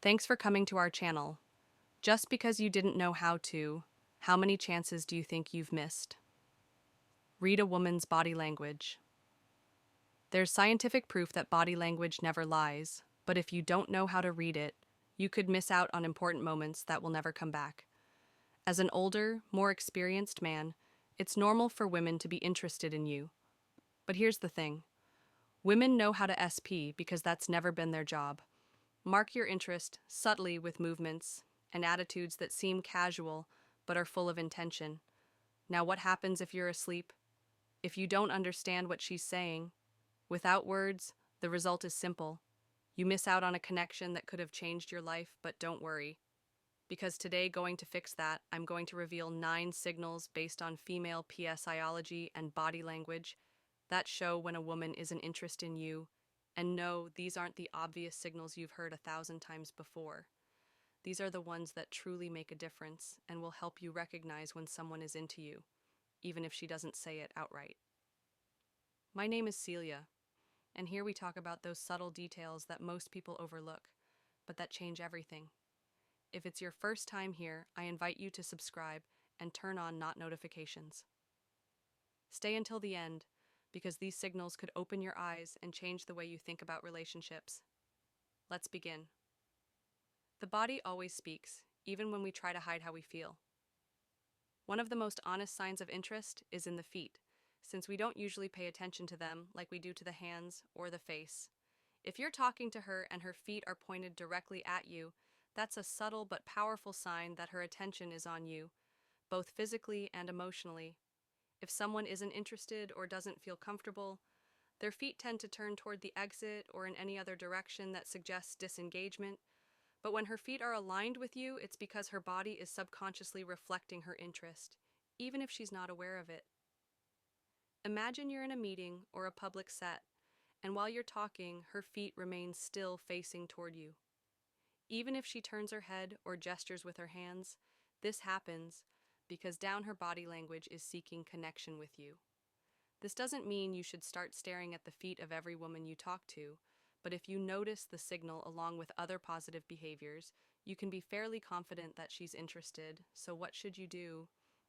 Thanks for coming to our channel. Just because you didn't know how many chances do you think you've missed? Read a woman's body language. There's scientific proof that body language never lies, but if you don't know how to read it, you could miss out on important moments that will never come back. As an older, more experienced man, it's normal for women to be interested in you. But here's the thing. Women know how to SP because that's never been their job. Mark your interest subtly with movements and attitudes that seem casual but are full of intention. Now, what happens if you're asleep? If you don't understand what she's saying? Without words, the result is simple. You miss out on a connection that could have changed your life, but don't worry. Because today, going to fix that, I'm going to reveal 9 signals based on female PSIology and body language that show when a woman is an interest in you. And no, these aren't the obvious signals you've heard 1,000 times before. These are the ones that truly make a difference and will help you recognize when someone is into you, even if she doesn't say it outright. My name is Celia, and here we talk about those subtle details that most people overlook, but that change everything. If it's your first time here, I invite you to subscribe and turn on notifications. Stay until the end, because these signals could open your eyes and change the way you think about relationships. Let's begin. The body always speaks, even when we try to hide how we feel. One of the most honest signs of interest is in the feet, since we don't usually pay attention to them like we do to the hands or the face. If you're talking to her and her feet are pointed directly at you, that's a subtle but powerful sign that her attention is on you, both physically and emotionally. If someone isn't interested or doesn't feel comfortable, their feet tend to turn toward the exit or in any other direction that suggests disengagement. But when her feet are aligned with you, it's because her body is subconsciously reflecting her interest, even if she's not aware of it. Imagine you're in a meeting or a public set, and while you're talking, her feet remain still facing toward you. Even if she turns her head or gestures with her hands, this happens because down her body language is seeking connection with you. This doesn't mean you should start staring at the feet of every woman you talk to, but if you notice the signal along with other positive behaviors, you can be fairly confident that she's interested. So what should you do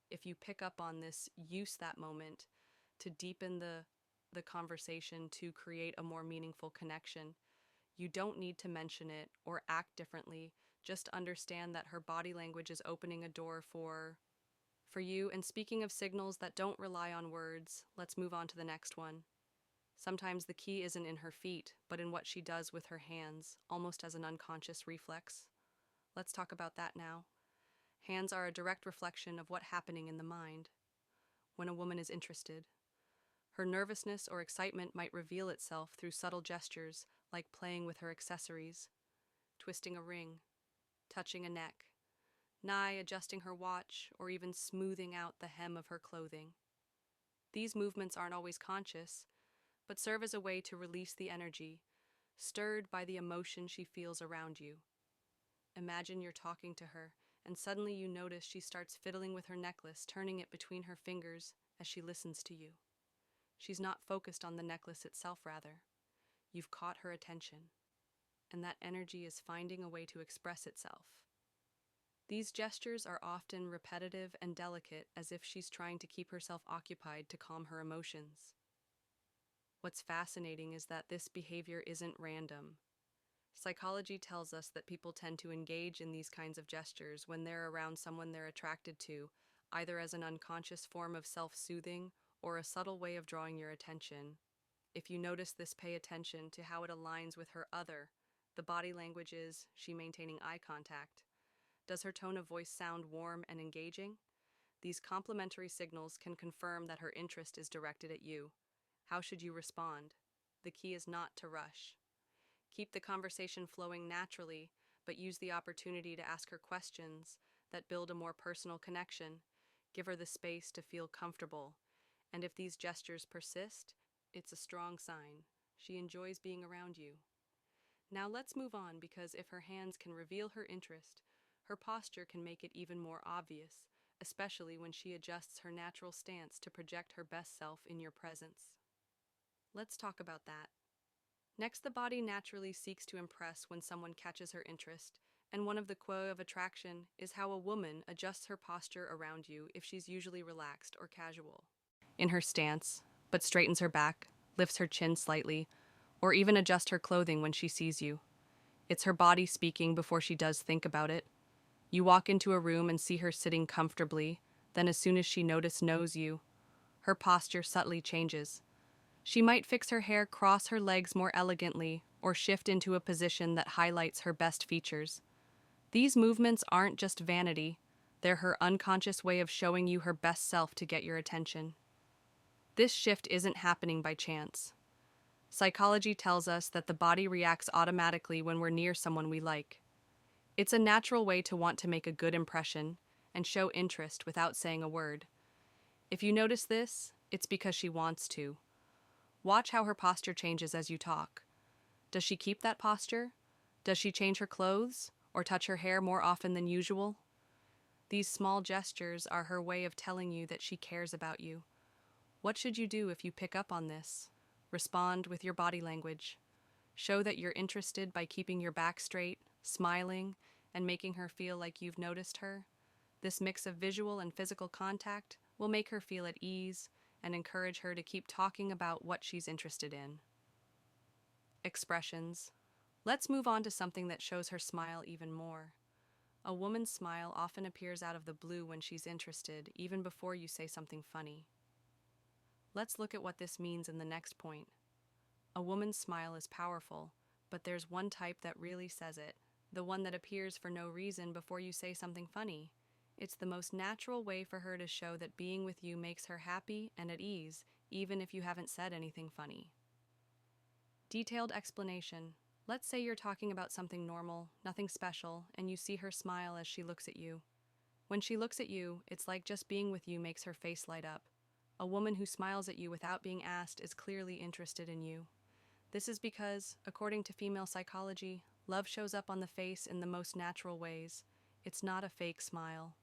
if you pick up on this? Use that moment to deepen the conversation to create a more meaningful connection. You don't need to mention it or act differently. Just understand that her body language is opening a door for you. And speaking of signals that don't rely on words, let's move on to the next one. Sometimes the key isn't in her feet, but in what she does with her hands, almost as an unconscious reflex. Let's talk about that now. Hands are a direct reflection of what's happening in the mind when a woman is interested. Her nervousness or excitement might reveal itself through subtle gestures like playing with her accessories, twisting a ring, touching a neck, nigh adjusting her watch, or even smoothing out the hem of her clothing. These movements aren't always conscious, but serve as a way to release the energy, stirred by the emotion she feels around you. Imagine you're talking to her, and suddenly you notice she starts fiddling with her necklace, turning it between her fingers as she listens to you. She's not focused on the necklace itself, rather. You've caught her attention, and that energy is finding a way to express itself. These gestures are often repetitive and delicate, as if she's trying to keep herself occupied to calm her emotions. What's fascinating is that this behavior isn't random. Psychology tells us that people tend to engage in these kinds of gestures when they're around someone they're attracted to, either as an unconscious form of self-soothing or a subtle way of drawing your attention. If you notice this, pay attention to how it aligns with her other. The body language is she maintaining eye contact? Does her tone of voice sound warm and engaging? These complementary signals can confirm that her interest is directed at you. How should you respond? The key is not to rush. Keep the conversation flowing naturally, but use the opportunity to ask her questions that build a more personal connection. Give her the space to feel comfortable. And if these gestures persist, it's a strong sign. She enjoys being around you. Now let's move on, because if her hands can reveal her interest, her posture can make it even more obvious, especially when she adjusts her natural stance to project her best self in your presence. Let's talk about that. Next, the body naturally seeks to impress when someone catches her interest, and one of the quo of attraction is how a woman adjusts her posture around you if she's usually relaxed or casual. In her stance, but straightens her back, lifts her chin slightly, or even adjusts her clothing when she sees you. It's her body speaking before she does think about it. You walk into a room and see her sitting comfortably, then as soon as she knows you, her posture subtly changes. She might fix her hair, cross her legs more elegantly, or shift into a position that highlights her best features. These movements aren't just vanity, they're her unconscious way of showing you her best self to get your attention. This shift isn't happening by chance. Psychology tells us that the body reacts automatically when we're near someone we like. It's a natural way to want to make a good impression and show interest without saying a word. If you notice this, it's because she wants to. Watch how her posture changes as you talk. Does she keep that posture? Does she change her clothes or touch her hair more often than usual? These small gestures are her way of telling you that she cares about you. What should you do if you pick up on this? Respond with your body language. Show that you're interested by keeping your back straight, smiling, and making her feel like you've noticed her. This mix of visual and physical contact will make her feel at ease and encourage her to keep talking about what she's interested in. Expressions. Let's move on to something that shows her smile even more. A woman's smile often appears out of the blue when she's interested, even before you say something funny. Let's look at what this means in the next point. A woman's smile is powerful, but there's one type that really says it, the one that appears for no reason before you say something funny. It's the most natural way for her to show that being with you makes her happy and at ease, even if you haven't said anything funny. Detailed explanation. Let's say you're talking about something normal, nothing special, and you see her smile as she looks at you. When she looks at you, it's like just being with you makes her face light up. A woman who smiles at you without being asked is clearly interested in you. This is because, according to female psychology, love shows up on the face in the most natural ways. It's not a fake smile.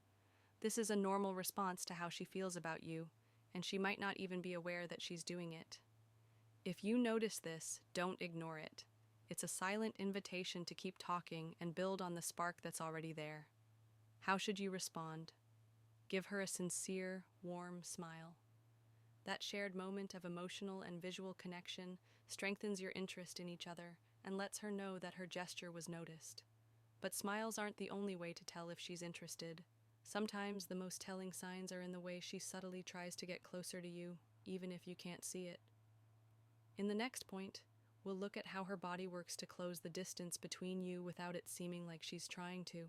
This is a normal response to how she feels about you, and she might not even be aware that she's doing it. If you notice this, don't ignore it. It's a silent invitation to keep talking and build on the spark that's already there. How should you respond? Give her a sincere, warm smile. That shared moment of emotional and visual connection strengthens your interest in each other and lets her know that her gesture was noticed. But smiles aren't the only way to tell if she's interested. Sometimes the most telling signs are in the way she subtly tries to get closer to you, even if you can't see it. In the next point, we'll look at how her body works to close the distance between you without it seeming like she's trying to.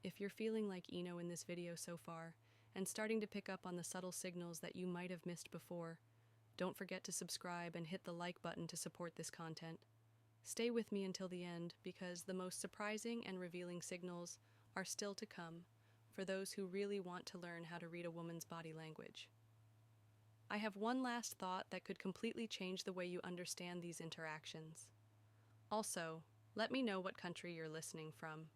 If you're feeling like Eno in this video so far, and starting to pick up on the subtle signals that you might have missed before, don't forget to subscribe and hit the like button to support this content. Stay with me until the end because the most surprising and revealing signals are still to come for those who really want to learn how to read a woman's body language. I have one last thought that could completely change the way you understand these interactions. Also, let me know what country you're listening from.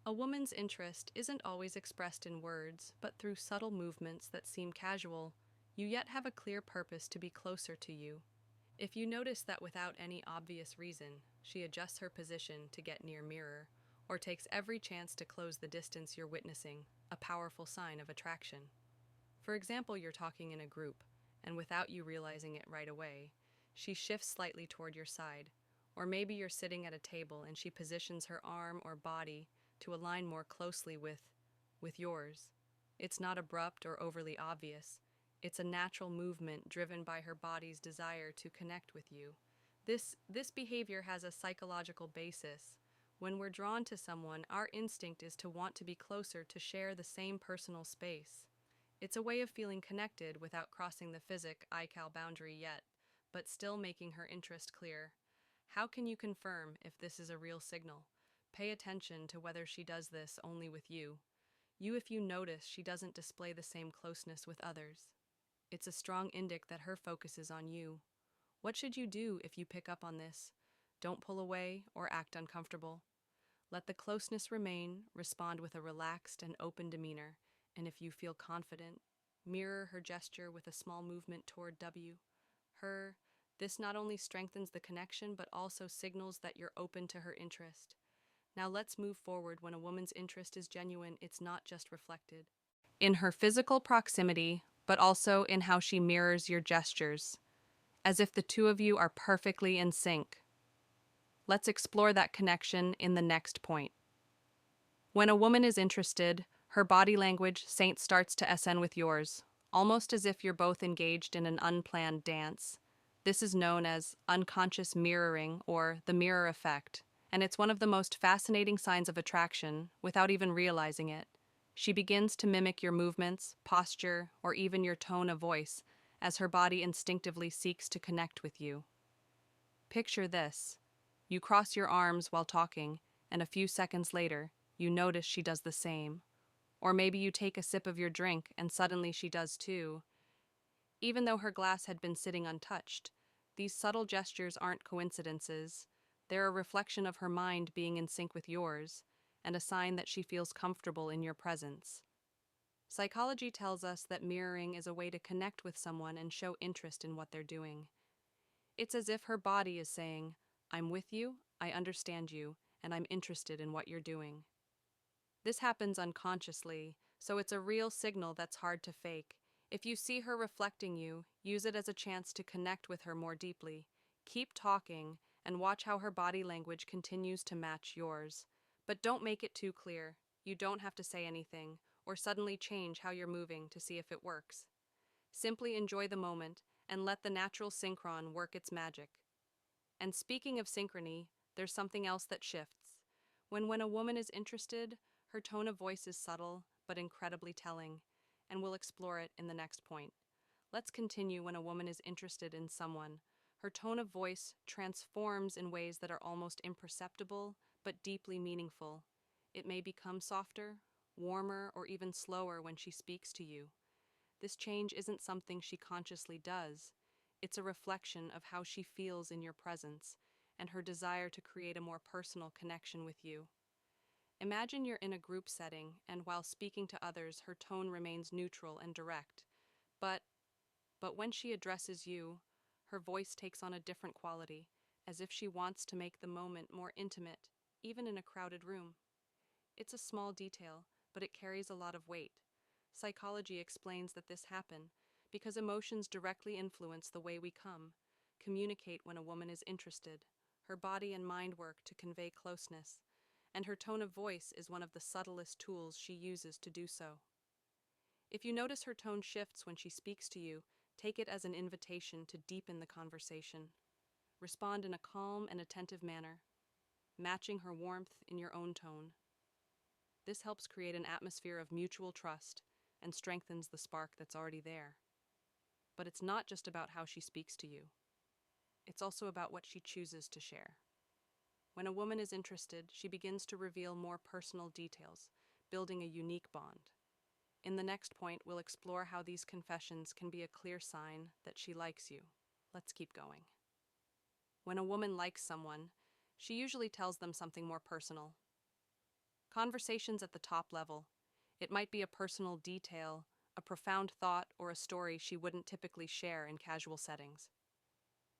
A woman's interest isn't always expressed in words, but through subtle movements that seem casual, you yet have a clear purpose to be closer to you. If you notice that without any obvious reason, she adjusts her position to get near mirror, or takes every chance to close the distance you're witnessing, a powerful sign of attraction. For example, you're talking in a group, and without you realizing it right away, she shifts slightly toward your side, or maybe you're sitting at a table and she positions her arm or body to align more closely with yours. It's not abrupt or overly obvious. It's a natural movement driven by her body's desire to connect with you. This behavior has a psychological basis. When we're drawn to someone, our instinct is to want to be closer, to share the same personal space. It's a way of feeling connected without crossing the physic-eye-cal boundary yet, but still making her interest clear. How can you confirm if this is a real signal? Pay attention to whether she does this only with you. If you notice she doesn't display the same closeness with others. It's a strong indic that her focus is on you. What should you do if you pick up on this? Don't pull away or act uncomfortable. Let the closeness remain, respond with a relaxed and open demeanor, and if you feel confident, mirror her gesture with a small movement toward her. This not only strengthens the connection, but also signals that you're open to her interest. Now let's move forward. When a woman's interest is genuine, it's not just reflected in her physical proximity, but also in how she mirrors your gestures, as if the two of you are perfectly in sync. Let's explore that connection in the next point. When a woman is interested, her body language starts to SN with yours, almost as if you're both engaged in an unplanned dance. This is known as unconscious mirroring or the mirror effect, and it's one of the most fascinating signs of attraction without even realizing it. She begins to mimic your movements, posture, or even your tone of voice as her body instinctively seeks to connect with you. Picture this. You cross your arms while talking, and a few seconds later, you notice she does the same. Or maybe you take a sip of your drink and suddenly she does too. Even though her glass had been sitting untouched, these subtle gestures aren't coincidences. They're a reflection of her mind being in sync with yours, and a sign that she feels comfortable in your presence. Psychology tells us that mirroring is a way to connect with someone and show interest in what they're doing. It's as if her body is saying, "I'm with you, I understand you, and I'm interested in what you're doing." This happens unconsciously, so it's a real signal that's hard to fake. If you see her reflecting you, use it as a chance to connect with her more deeply. Keep talking and watch how her body language continues to match yours. But don't make it too clear. You don't have to say anything or suddenly change how you're moving to see if it works. Simply enjoy the moment and let the natural synchron work its magic. And speaking of synchrony, there's something else that shifts. When a woman is interested, her tone of voice is subtle but incredibly telling, and we'll explore it in the next point. Let's continue. When a woman is interested in someone, her tone of voice transforms in ways that are almost imperceptible but deeply meaningful. It may become softer, warmer, or even slower when she speaks to you. This change isn't something she consciously does. It's a reflection of how she feels in your presence and her desire to create a more personal connection with you. Imagine you're in a group setting, and while speaking to others, her tone remains neutral and direct. But, but when she addresses you, her voice takes on a different quality, as if she wants to make the moment more intimate, even in a crowded room. It's a small detail, but it carries a lot of weight. Psychology explains that this happens because emotions directly influence the way we communicate. When a woman is interested, her body and mind work to convey closeness, and her tone of voice is one of the subtlest tools she uses to do so. If you notice her tone shifts when she speaks to you, take it as an invitation to deepen the conversation. Respond in a calm and attentive manner, matching her warmth in your own tone. This helps create an atmosphere of mutual trust and strengthens the spark that's already there. But it's not just about how she speaks to you. It's also about what she chooses to share. When a woman is interested, she begins to reveal more personal details, building a unique bond. In the next point, we'll explore how these confessions can be a clear sign that she likes you. Let's keep going. When a woman likes someone, she usually tells them something more personal. Conversations at the top level. It might be a personal detail, a profound thought, or a story she wouldn't typically share in casual settings.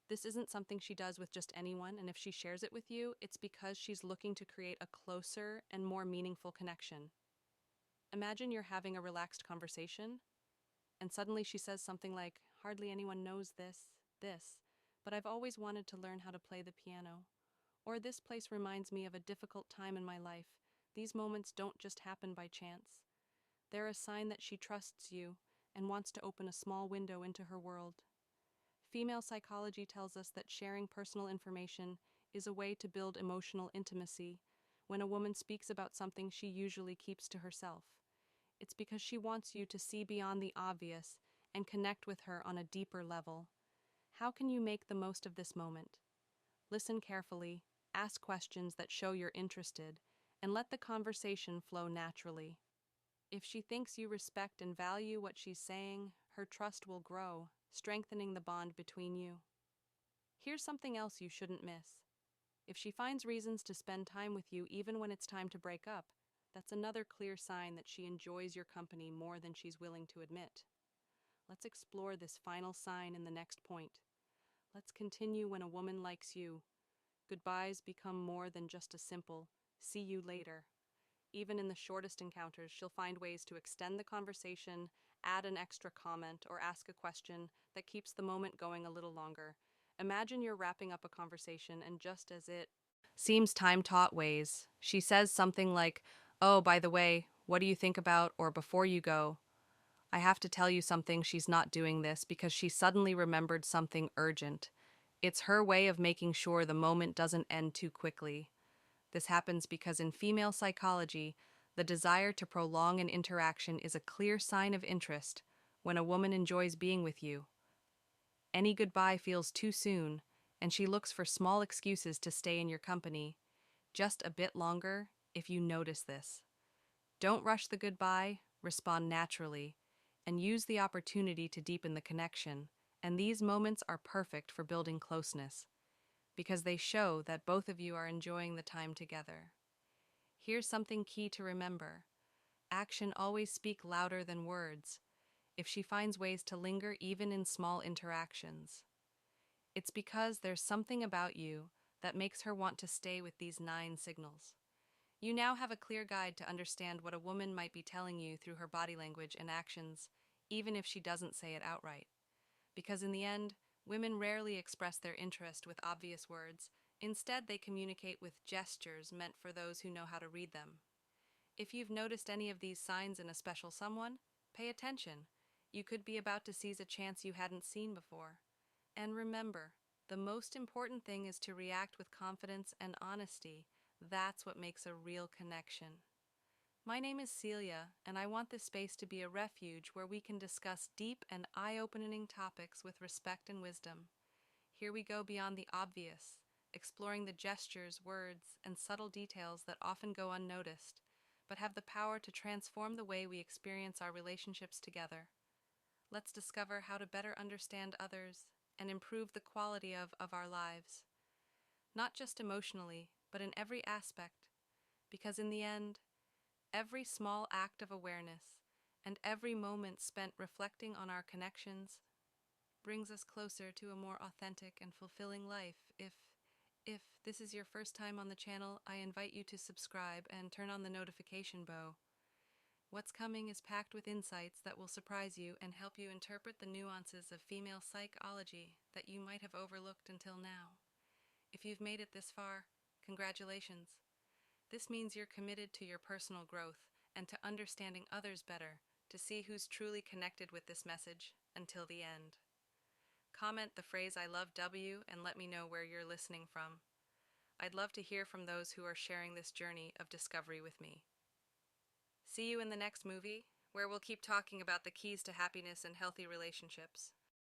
This isn't something she does with just anyone, and if she shares it with you, it's because she's looking to create a closer and more meaningful connection. Imagine you're having a relaxed conversation, and suddenly she says something like, "Hardly anyone knows this, but I've always wanted to learn how to play the piano." Or, "This place reminds me of a difficult time in my life. These moments don't just happen by chance. They're a sign that she trusts you and wants to open a small window into her world." Female psychology tells us that sharing personal information is a way to build emotional intimacy. When a woman speaks about something she usually keeps to herself, it's because she wants you to see beyond the obvious and connect with her on a deeper level. How can you make the most of this moment? Listen carefully, ask questions that show you're interested, and let the conversation flow naturally. If she thinks you respect and value what she's saying, her trust will grow, strengthening the bond between you. Here's something else you shouldn't miss. If she finds reasons to spend time with you even when it's time to break up, that's another clear sign that she enjoys your company more than she's willing to admit. Let's explore this final sign in the next point. Let's continue when a woman likes you. Goodbyes become more than just a simple, see you later. Even in the shortest encounters, she'll find ways to extend the conversation, add an extra comment, or ask a question that keeps the moment going a little longer. Imagine you're wrapping up a conversation, and just as it seems time-taught ways, she says something like, "Oh, by the way, what do you think about," or "Before you go, I have to tell you something." She's not doing this because she suddenly remembered something urgent. It's her way of making sure the moment doesn't end too quickly. This happens because in female psychology, the desire to prolong an interaction is a clear sign of interest when a woman enjoys being with you. Any goodbye feels too soon, and she looks for small excuses to stay in your company. Just a bit longer if you notice this. Don't rush the goodbye, respond naturally, and use the opportunity to deepen the connection. And these moments are perfect for building closeness because they show that both of you are enjoying the time together. Here's something key to remember. Action always speaks louder than words. If she finds ways to linger even in small interactions, it's because there's something about you that makes her want to stay with these 9 signals. You now have a clear guide to understand what a woman might be telling you through her body language and actions, even if she doesn't say it outright. Because in the end, women rarely express their interest with obvious words. Instead, they communicate with gestures meant for those who know how to read them. If you've noticed any of these signs in a special someone, pay attention. You could be about to seize a chance you hadn't seen before. And remember, the most important thing is to react with confidence and honesty. That's what makes a real connection. My name is Celia, and I want this space to be a refuge where we can discuss deep and eye-opening topics with respect and wisdom. Here we go beyond the obvious, exploring the gestures, words, and subtle details that often go unnoticed, but have the power to transform the way we experience our relationships together. Let's discover how to better understand others and improve the quality of our lives, not just emotionally, but in every aspect, because in the end, every small act of awareness and every moment spent reflecting on our connections brings us closer to a more authentic and fulfilling life. If this is your first time on the channel, I invite you to subscribe and turn on the notification bell. What's coming is packed with insights that will surprise you and help you interpret the nuances of female psychology that you might have overlooked until now. If you've made it this far, congratulations. This means you're committed to your personal growth and to understanding others better, to see who's truly connected with this message until the end. Comment the phrase "I love W" and let me know where you're listening from. I'd love to hear from those who are sharing this journey of discovery with me. See you in the next movie, where we'll keep talking about the keys to happiness and healthy relationships.